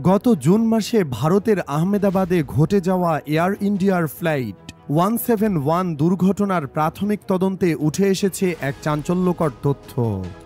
গত জুন মাসে ভারতের আহমেদাবাদে ঘটে যাওয়া এয়ার ইন্ডিয়ার ফ্লাইট 171 দুর্ঘটনার প্রাথমিক তদন্তে উঠে এসেছে এক চাঞ্চল্যকর তথ্য।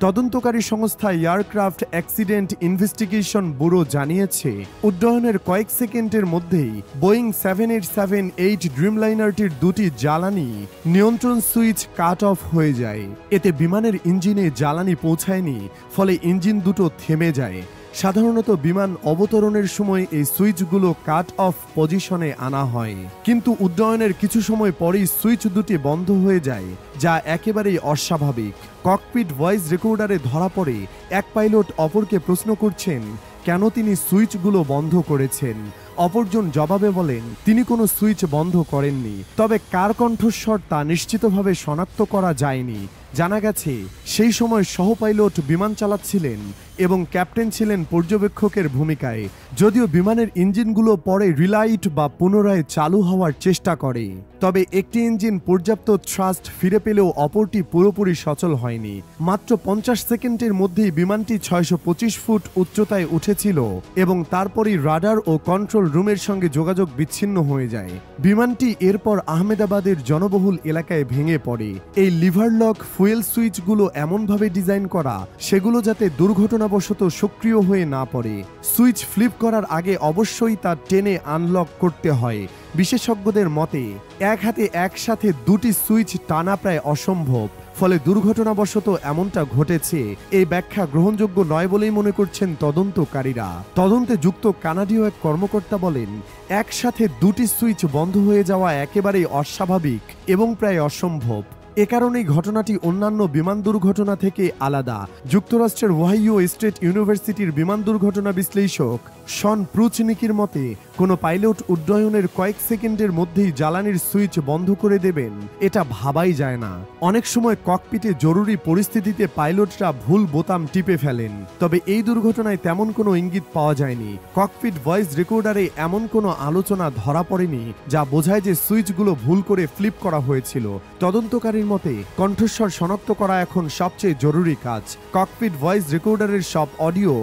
তদন্তকারী সংস্থা এয়ারক্রাফট অ্যাক্সিডেন্ট ইনভেস্টিগেশন ব্যুরো জানিয়েছে, উড্ডয়নের কয়েক সেকেন্ডের মধ্যেই বোয়িং 7878 ড্রিমলাইনারটির দুটি জ্বালানি নিয়ন্ত্রণ সুইচ কাট অফ হয়ে যায়। এতে বিমানের ইঞ্জিনে জ্বালানি পৌঁছায়নি, ফলে ইঞ্জিন দুটো থেমে যায়। সাধারণত বিমান অবতরণের সময় এই সুইচগুলো কাট অফ পজিশনে আনা হয়, কিন্তু উড্ডয়নের কিছু সময় পরেই সুইচ দুটি বন্ধ হয়ে যায়, যা একেবারেই অস্বাভাবিক। ককপিট ভয়েস রেকর্ডারে ধরা পড়ে এক পাইলট অপরকে প্রশ্ন করছেন কেন তিনি সুইচগুলো বন্ধ করেছেন। অপরজন জবাবে বলেন তিনি কোনো সুইচ বন্ধ করেননি, তবে কার কণ্ঠস্বর তা নিশ্চিতভাবে শনাক্ত করা যায়নি। জানা গেছে সেই সময় সহ পাইলট বিমান চালাচ্ছিলেন এবং ক্যাপ্টেন ছিলেন পর্যবেক্ষকের ভূমিকায়। যদিও বিমানের ইঞ্জিনগুলো পরে রিলাইট বা পুনরায় চালু হওয়ার চেষ্টা করে, তবে একটি ইঞ্জিন পর্যাপ্ত থ্রাস্ট ফিরে পেলেও অপরটি পুরোপুরি সচল হয়নি। মাত্র 50 সেকেন্ডের মধ্যেই বিমানটি 625 ফুট উচ্চতায় উঠেছিল এবং তারপরই রাডার ও কন্ট্রোল রুমের সঙ্গে যোগাযোগ বিচ্ছিন্ন হয়ে যায়। বিমানটি এরপর আহমেদাবাদের জনবহুল এলাকায় ভেঙে পড়ে। এই লিভার লক ফুয়েল সুইচগুলো এমনভাবে ডিজাইন করা সেগুলো যাতে দুর্ঘটনাবশত সক্রিয় হয়ে না পড়ে। সুইচ ফ্লিপ করার আগে অবশ্যই তা টেনে আনলক করতে হয়। বিশেষজ্ঞদের মতে এক হাতে একসাথে দুটি সুইচ টানা প্রায় অসম্ভব, ফলে দুর্ঘটনাবশত এমনটা ঘটেছে। এই ব্যাখ্যা গ্রহণযোগ্য নয় বলেই মনে করছেন তদন্তকারীরা। তদন্তে যুক্ত কানাডীয় এক কর্মকর্তা বলেন, একসাথে দুটি সুইচ বন্ধ হয়ে যাওয়া একেবারেই অস্বাভাবিক এবং প্রায় অসম্ভব। এ কারণেই ঘটনাটি অন্যান্য বিমান দুর্ঘটনা থেকে আলাদা। যুক্তরাষ্ট্রের ওহাইও স্টেট ইউনিভার্সিটির বিমান দুর্ঘটনা বিশ্লেষক শন প্রুচনিকির মতে, কোনো পাইলট উড্ডয়নের কয়েক সেকেন্ডের মধ্যেই জ্বালানির সুইচ বন্ধ করে দেবেন, এটা ভাবাই যায় না। অনেক সময় ককপিটে জরুরি পরিস্থিতিতে পাইলটরা ভুল বোতাম টিপে ফেলেন, তবে এই দুর্ঘটনায় তেমন কোনো ইঙ্গিত পাওয়া যায়নি। ককপিট ভয়েস রেকর্ডারে এমন কোনো আলোচনা ধরা পড়েনি যা বোঝায় যে সুইচগুলো ভুল করে ফ্লিপ করা হয়েছিল। তদন্তকারীর মতে কণ্ঠস্বর শনাক্ত করা এখন সবচেয়ে জরুরি কাজ। ককপিট ভয়েস রেকর্ডারের সব অডিও,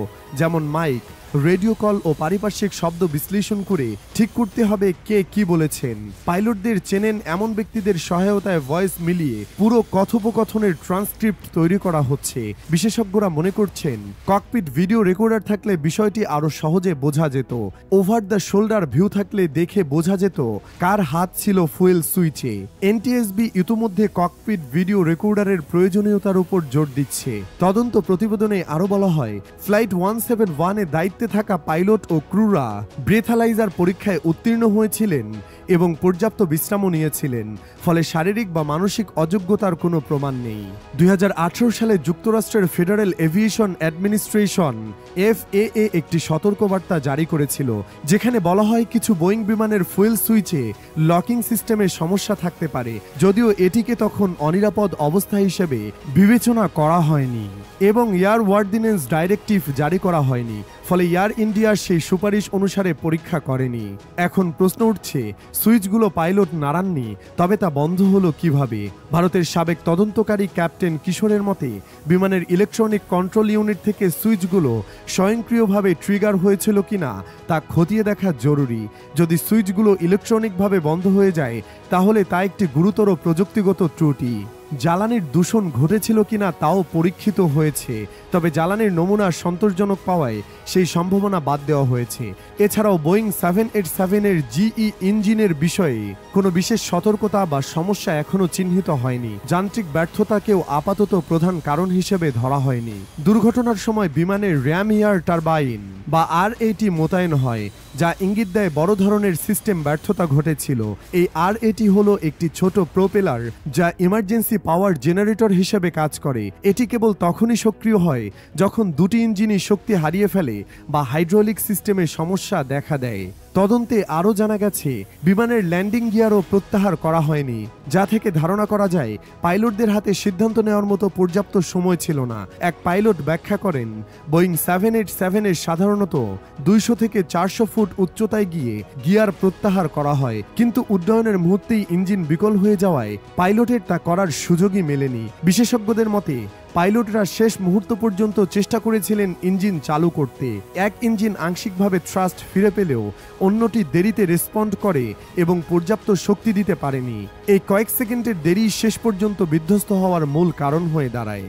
যেমন মাইক, রেডিও কল ও পারিপার্শ্বিক শব্দ বিশ্লেষণ করে ঠিক করতে হবে কে কি বলেছেন। পাইলটদের চেনেন এমন ব্যক্তিদের সহায়তায় ভয়েস মিলিয়ে পুরো কথোপকথনের ট্রান্সক্রিপ্ট তৈরি করা হচ্ছে। বিশেষজ্ঞরা মনে করছেন ককপিট ভিডিও রেকর্ডার থাকলে বিষয়টি আরো সহজে বোঝা যেত। ওভার দ্য শোল্ডার ভিউ থাকলে দেখে বোঝা যেত কার হাত ছিল ফুয়েল সুইচে। এনটিএসবি ইতিমধ্যে ককপিট ভিডিও রেকর্ডারের প্রয়োজনীয়তার উপর জোর দিচ্ছে। তদন্ত প্রতিবেদনে আরো বলা হয়, ফ্লাইট 171-এ দায়িত্বে থাকা পাইলট ও ক্রুরা ব্রেথালাইজার পরীক্ষায় উত্তীর্ণ হয়েছিলেন এবং পর্যাপ্ত বিশ্রামও নিয়েছিলেন, ফলে শারীরিক বা মানসিক অযোগ্যতার কোনো প্রমাণ নেই। 2018 সালে যুক্তরাষ্ট্রের ফেডারেল এভিয়েশন অ্যাডমিনিস্ট্রেশন FAA একটি সতর্কবার্তা জারি করেছিল, যেখানে বলা হয় কিছু বোয়িং বিমানের ফুয়েল সুইচে লকিং সিস্টেমে সমস্যা থাকতে পারে, যদিও এটিকে তখন অনিরাপদ অবস্থা হিসেবে বিবেচনা করা হয়নি এবং এয়ার ওয়ার্ডিনেন্স ডাইরেক্টিভ জারি করা হয়নি, ফলে এয়ার ইন্ডিয়ার সেই সুপারিশ অনুসারে পরীক্ষা করেনি। এখন প্রশ্ন উঠছে, সুইচগুলো পাইলট নাড়াননি, তবে তা বন্ধ হলো কিভাবে? ভারতের সাবেক তদন্তকারী ক্যাপ্টেন কিশোরের মতে, বিমানের ইলেকট্রনিক কন্ট্রোল ইউনিট থেকে সুইচগুলো স্বয়ংক্রিয়ভাবে ট্রিগার হয়েছিল কিনা তা খতিয়ে দেখা জরুরি। যদি সুইচগুলো ইলেকট্রনিকভাবে বন্ধ হয়ে যায়, তাহলে তা একটি গুরুতর প্রযুক্তিগত ত্রুটি। জ্বালানির দূষণ ঘটেছিল কিনা তাও পরীক্ষিত হয়েছে, তবে জ্বালানির নমুনা সন্তোষজনক পাওয়ায় সেই সম্ভাবনা বাদ দেওয়া হয়েছে। এছাড়াও বোয়িং 787-এর GE ইঞ্জিনের বিষয়ে কোনো বিশেষ সতর্কতা বা সমস্যা এখনও চিহ্নিত হয়নি। যান্ত্রিক ব্যর্থতাকেও আপাতত প্রধান কারণ হিসেবে ধরা হয়নি। দুর্ঘটনার সময় বিমানের র্যাম এয়ার টারবাইন বা RAT মোতায়েন হয়, যা ইঙ্গিত দেয় বড় ধরনের সিস্টেম ব্যর্থতা ঘটেছিল। এই RAT হলো একটি ছোট প্রোপেলার যা ইমার্জেন্সি পাওয়ার জেনারেটর হিসেবে কাজ করে। এটি কেবল তখনই সক্রিয় হয় যখন দুটি ইঞ্জিনই শক্তি হারিয়ে ফেলে বা হাইড্রোলিক সিস্টেমে সমস্যা দেখা দেয়। তদন্তে আরও জানা গেছে, বিমানের ল্যান্ডিং গিয়ারও প্রত্যাহার করা হয়নি, যা থেকে ধারণা করা যায় পাইলটদের হাতে সিদ্ধান্ত নেওয়ার মতো পর্যাপ্ত সময় ছিল না। এক পাইলট ব্যাখ্যা করেন, বোয়িং 787-এর সাধারণত 200 থেকে 400 ফুট উচ্চতায় গিয়ে গিয়ার প্রত্যাহার করা হয়, কিন্তু উড্ডয়নের মুহূর্তেই ইঞ্জিন বিকল হয়ে যাওয়ায় পাইলটের তা করার সুযোগই মেলেনি। বিশেষজ্ঞদের মতে পাইলটরা শেষ মুহূর্ত পর্যন্ত চেষ্টা করেছিলেন ইঞ্জিন চালু করতে। এক ইঞ্জিন আংশিকভাবে থ্রাস্ট ফিরে পেলেও অন্যটি দেরিতে রেসপন্ড করে এবং পর্যাপ্ত শক্তি দিতে পারেনি। এই কয়েক সেকেন্ডের দেরি শেষ পর্যন্ত বিধ্বস্ত হওয়ার মূল কারণ হয়ে দাঁড়ায়।